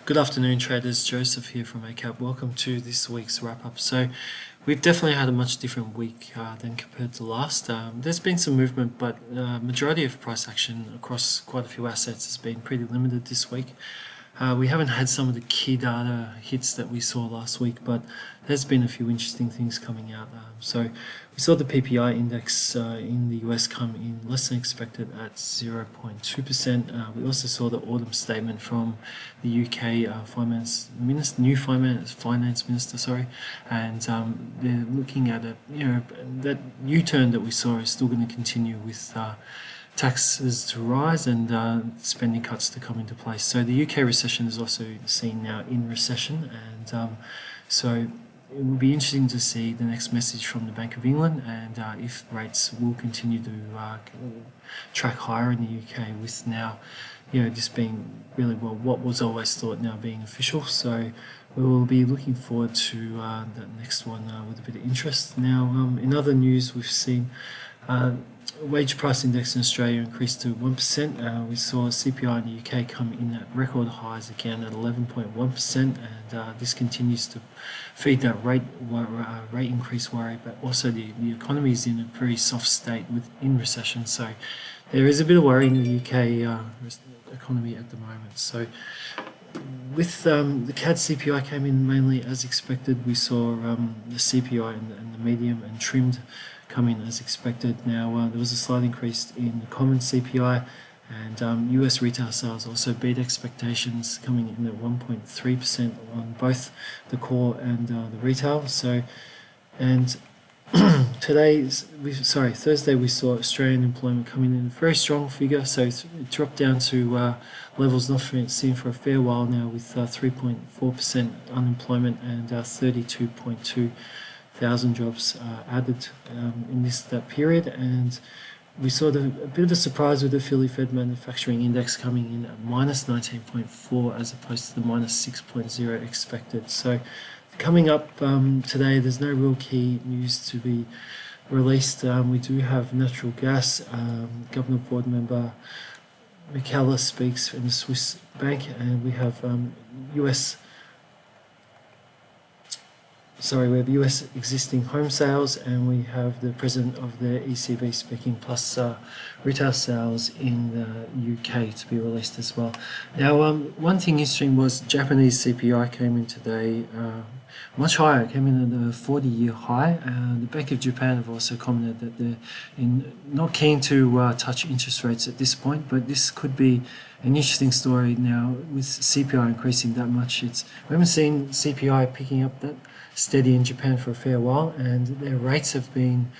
Good afternoon, traders. Joseph here from Eightcap. Welcome to this week's wrap-up. So we've definitely had a much different week than compared to last. There's been some movement, but majority of price action across quite a few assets has been pretty limited this week. We haven't had some of the key data hits that we saw last week, but there's been a few interesting things coming out. So we saw the PPI index in the US come in less than expected at 0.2%. We also saw the autumn statement from the UK finance minister, and they're looking at that U-turn that we saw is still going to continue with taxes to rise and spending cuts to come into place. So the UK recession is also seen now in recession, and so it will be interesting to see the next message from the Bank of England and if rates will continue to track higher in the UK, with now this being really what was always thought now being official. So we will be looking forward to that next one with a bit of interest. Now, in other news, we've seen wage price index in Australia increased to 1%. We saw CPI in the UK come in at record highs again at 11.1%, and this continues to feed that rate increase worry. But also the economy is in a very soft state in recession, so there is a bit of worry in the UK economy at the moment. So with the CAD CPI came in mainly as expected. We saw the CPI and the medium and trimmed come in as expected. Now there was a slight increase in the common CPI, and US retail sales also beat expectations, coming in at 1.3% on both the core and the retail. So, and Thursday we saw Australian employment coming in a very strong figure, so it dropped down to levels not seen for a fair while now, with 3.4% unemployment and 32.2 thousand jobs added in that period. And we saw a bit of a surprise with the Philly Fed manufacturing index coming in at minus 19.4 as opposed to the minus 6.0 expected. So coming up today, there's no real key news to be released. We do have natural gas. Governor Board member McKellar speaks in the Swiss bank, and we have US existing home sales, and we have the president of the ECB speaking, plus retail sales in the UK to be released as well. Now, one thing interesting was Japanese CPI came in today much higher. It came in at a 40-year high. The Bank of Japan have also commented that they're not keen to touch interest rates at this point, but this could be an interesting story now with CPI increasing that much. We haven't seen CPI picking up that steady in Japan for a fair while, and their rates have been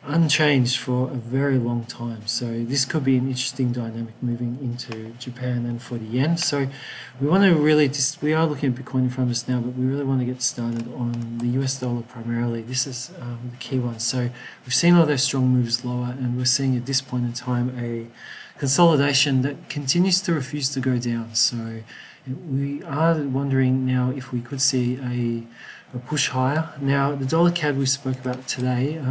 unchanged for a very long time. So this could be an interesting dynamic moving into Japan and for the yen. So we want to really we are looking at Bitcoin in front of us now, but we really want to get started on the US dollar primarily. This is the key one. So we've seen all those strong moves lower, and we're seeing at this point in time a consolidation that continues to refuse to go down. So we are wondering now if we could see a push higher. Now, the dollar CAD we spoke about today,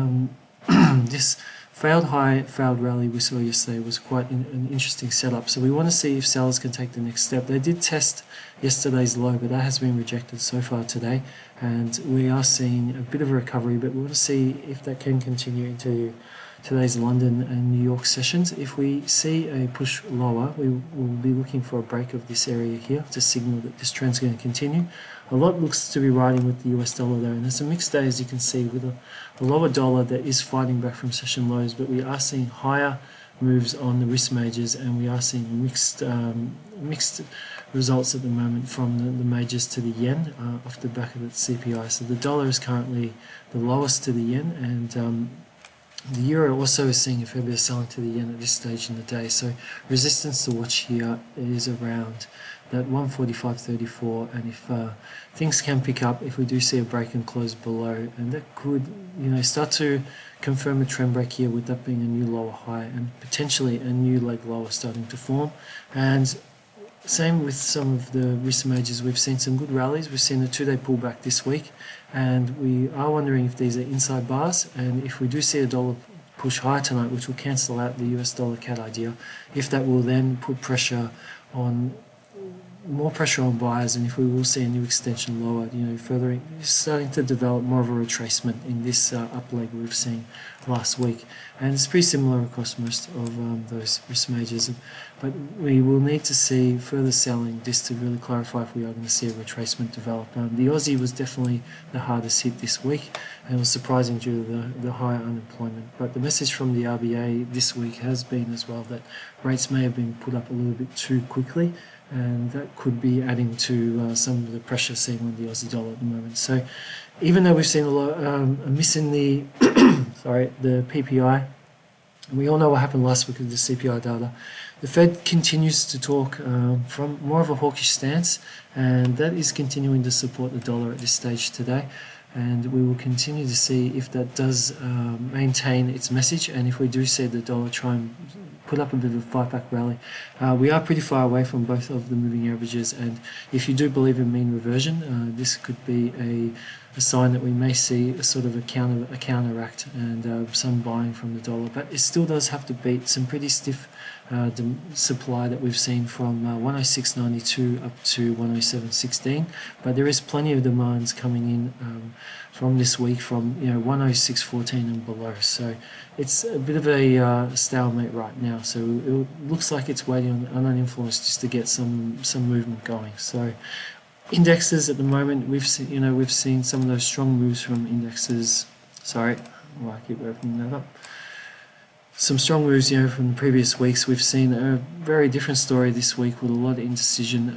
this failed rally we saw yesterday was quite an interesting setup. So we want to see if sellers can take the next step. They did test yesterday's low, but that has been rejected so far today, and we are seeing a bit of a recovery, but we want to see if that can continue into today's London and New York sessions. If we see a push lower, we will be looking for a break of this area here to signal that this trend's going to continue. A lot looks to be riding with the US dollar though, and it's a mixed day, as you can see, with a lower dollar that is fighting back from session lows, but we are seeing higher moves on the risk majors, and we are seeing mixed results at the moment from the majors to the yen off the back of the CPI. So the dollar is currently the lowest to the yen, and the euro also is seeing a fair bit of selling to the yen at this stage in the day. So resistance to watch here is around that 145.34, and if things can pick up, if we do see a break and close below, and that could start to confirm a trend break here, with that being a new lower high and potentially a new leg lower starting to form. And same with some of the risk majors. We've seen some good rallies. We've seen a 2-day pullback this week, and we are wondering if these are inside bars, and if we do see a dollar push higher tonight, which will cancel out the US dollar CAD idea, if that will then put pressure on more pressure on buyers, and if we will see a new extension lower, further starting to develop more of a retracement in this up leg we've seen last week, and it's pretty similar across most of those risk majors. But we will need to see further selling just to really clarify if we are going to see a retracement develop. The Aussie was definitely the hardest hit this week, and it was surprising due to the higher unemployment. But the message from the RBA this week has been as well that rates may have been put up a little bit too quickly, and that could be adding to some of the pressure seen on the Aussie dollar at the moment. So even though we've seen a miss in the the PPI, and we all know what happened last week with the CPI data, the Fed continues to talk from more of a hawkish stance, and that is continuing to support the dollar at this stage today. And we will continue to see if that does maintain its message, and if we do see the dollar try and put up a bit of a fight back rally. We are pretty far away from both of the moving averages, and if you do believe in mean reversion, this could be a sign that we may see a sort of a counteract and some buying from the dollar. But it still does have to beat some pretty stiff supply that we've seen from 106.92 up to 107.16, but there is plenty of demands coming in from this week from 106.14 and below. So it's a bit of a stalemate right now. So it looks like it's waiting on uninfluenced just to get some movement going. So indexes at the moment, we've seen some of those strong moves from indexes. Sorry, I keep opening that up. Some strong moves, from the previous weeks. We've seen a very different story this week with a lot of indecision,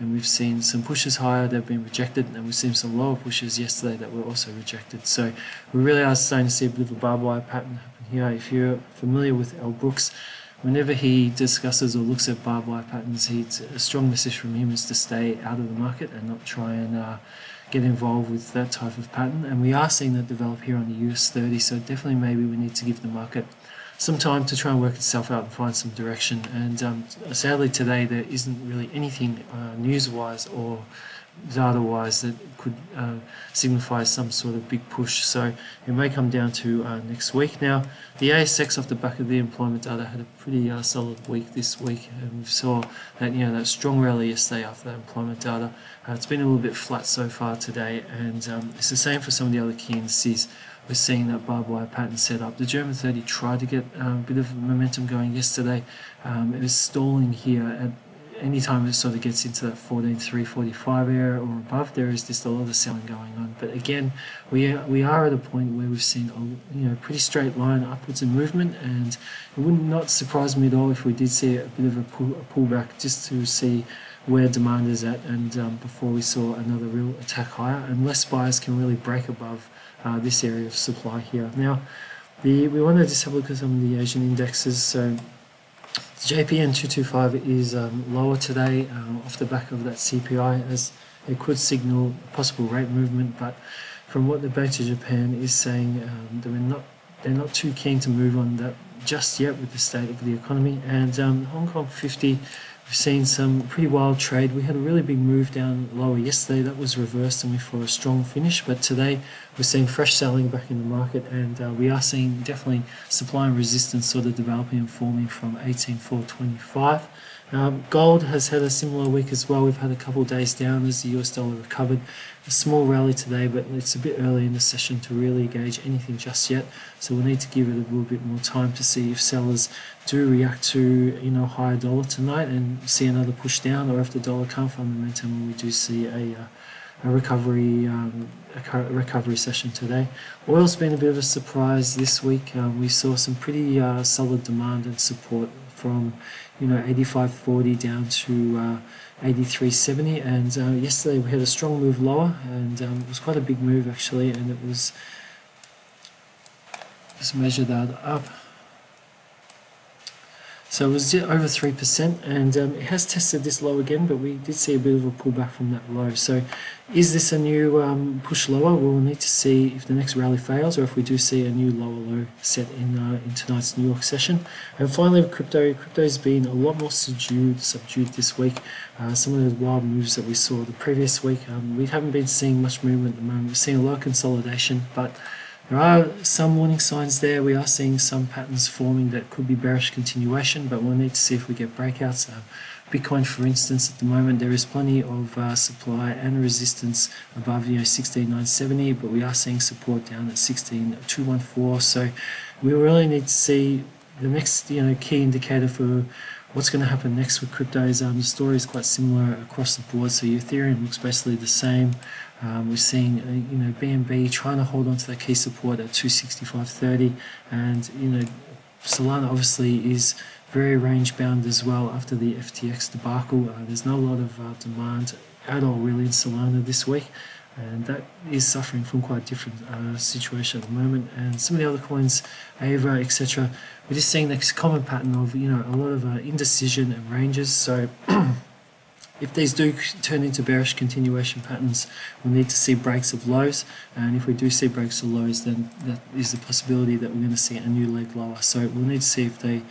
and we've seen some pushes higher that have been rejected, and we've seen some lower pushes yesterday that were also rejected. So we really are starting to see a bit of a barbed wire pattern happen here. If you're familiar with Al Brooks, whenever he discusses or looks at barbed wire patterns, a strong message from him is to stay out of the market and not try and get involved with that type of pattern. And we are seeing that develop here on the US 30, so definitely maybe we need to give the market some time to try and work itself out and find some direction. And sadly today there isn't really anything news-wise or data-wise that could signify some sort of big push. So it may come down to next week. Now, the ASX off the back of the employment data had a pretty solid week this week, and we saw that that strong rally yesterday after that employment data. It's been a little bit flat so far today, and it's the same for some of the other key indices. We're seeing that barbed wire pattern set up. The German 30 tried to get a bit of momentum going yesterday. It was stalling here at any time it sort of gets into that 14.345 area or above. There is just a lot of selling going on. But again, we are at a point where we've seen a pretty straight line upwards in movement, and it would not surprise me at all if we did see a bit of a pullback just to see where demand is at, and before we saw another real attack higher, unless buyers can really break above this area of supply here. Now, we want to just have a look at some of the Asian indexes. So JPN 225 is lower today off the back of that CPI, as it could signal a possible rate movement. But from what the Bank of Japan is saying, they're not too keen to move on that just yet with the state of the economy. And Hong Kong 50. We've seen some pretty wild trade. We had a really big move down lower yesterday. That was reversed and we saw a strong finish. But today we're seeing fresh selling back in the market, and we are seeing definitely supply and resistance sort of developing and forming from 18,425. Gold has had a similar week as well. We've had a couple of days down as the US dollar recovered. A small rally today, but it's a bit early in the session to really gauge anything just yet. So we'll need to give it a little bit more time to see if sellers do react to higher dollar tonight and see another push down, or if the dollar can't find momentum and we do see a recovery session today. Oil's been a bit of a surprise this week. We saw some pretty solid demand and support from 85.40 down to 83.70, and yesterday we had a strong move lower, and it was quite a big move actually, and it was, just measure that up. So it was over 3%, and it has tested this low again, but we did see a bit of a pullback from that low. So is this a new push lower? We'll need to see if the next rally fails, or if we do see a new lower low set in tonight's New York session. And finally, crypto's been a lot more subdued this week. Some of the wild moves that we saw the previous week, we haven't been seeing much movement at the moment. We're seeing a lot of consolidation, but there are some warning signs there. We are seeing some patterns forming that could be bearish continuation, but we'll need to see if we get breakouts. Bitcoin, for instance, at the moment there is plenty of supply and resistance above 16,970, but we are seeing support down at 16,214. So we really need to see the next key indicator for what's going to happen next with cryptos. The story is quite similar across the board. So your Ethereum looks basically the same. We're seeing BNB trying to hold on to that key support at 265.30, and Solana obviously is very range bound as well after the FTX debacle. There's not a lot of demand at all really in Solana this week, and that is suffering from quite a different situation at the moment. And some of the other coins, Ava, etc., we're just seeing this common pattern of a lot of indecision and ranges. So if these do turn into bearish continuation patterns, we'll need to see breaks of lows, and if we do see breaks of lows, then that is the possibility that we're going to see a new leg lower. So we'll need to see if the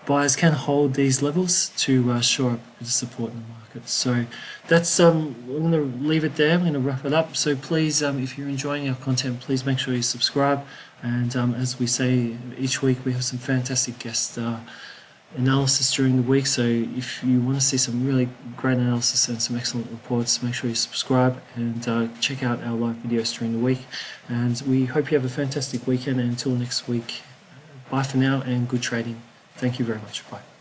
buyers can hold these levels to shore up the support in the market. So that's I'm going to leave it there. I'm going to wrap it up. So please, if you're enjoying our content, please make sure you subscribe. And as we say each week, we have some fantastic guest analysis during the week. So if you want to see some really great analysis and some excellent reports, make sure you subscribe and check out our live videos during the week. And we hope you have a fantastic weekend. And until next week, bye for now and good trading. Thank you very much. Bye.